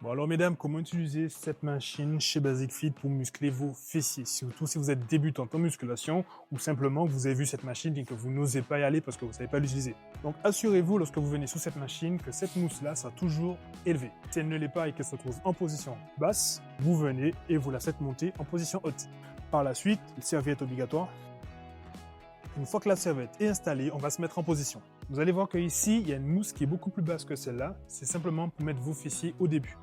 Bon alors mesdames, comment utiliser cette machine chez Basic Fit pour muscler vos fessiers, surtout si vous êtes débutante en musculation ou simplement que vous avez vu cette machine et que vous n'osez pas y aller parce que vous ne savez pas l'utiliser. Donc assurez-vous lorsque vous venez sous cette machine que cette mousse-là sera toujours élevée. Si elle ne l'est pas et qu'elle se trouve en position basse, vous venez et vous la faites monter en position haute. Par la suite, une serviette obligatoire. Une fois que la serviette est installée, on va se mettre en position. Vous allez voir qu'ici, il y a une mousse qui est beaucoup plus basse que celle-là. C'est simplement pour mettre vos fessiers au début.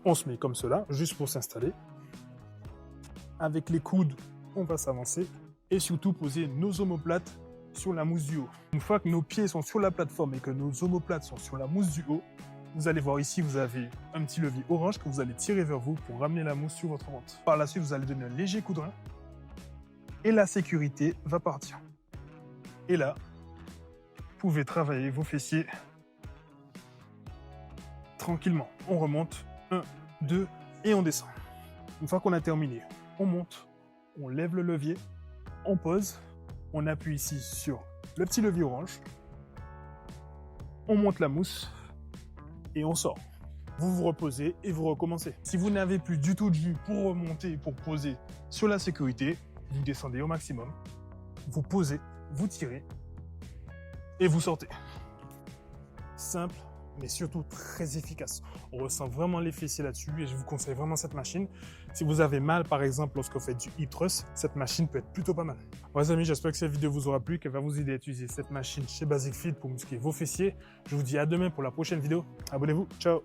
On se met comme cela, juste pour s'installer. Avec les coudes, on va s'avancer. Et surtout, poser nos omoplates sur la mousse du haut. Une fois que nos pieds sont sur la plateforme et que nos omoplates sont sur la mousse du haut, vous allez voir ici, vous avez un petit levier orange que vous allez tirer vers vous pour ramener la mousse sur votre ventre. Par la suite, vous allez donner un léger coup de rein. Et la sécurité va partir. Et là, vous pouvez travailler vos fessiers tranquillement. On remonte. 1, 2, et on descend. Une fois qu'on a terminé, on monte, on lève le levier, on pose, on appuie ici sur le petit levier orange, on monte la mousse et on sort. Vous vous reposez et vous recommencez. Si vous n'avez plus du tout de jus pour remonter, pour poser sur la sécurité, vous descendez au maximum, vous posez, vous tirez et vous sortez. Simple, mais surtout très efficace. On ressent vraiment les fessiers là-dessus et je vous conseille vraiment cette machine. Si vous avez mal, par exemple, lorsque vous faites du hip thrust, cette machine peut être plutôt pas mal. Bon, les amis, j'espère que cette vidéo vous aura plu, qu'elle va vous aider à utiliser cette machine chez Basic Fit pour muscler vos fessiers. Je vous dis à demain pour la prochaine vidéo. Abonnez-vous. Ciao!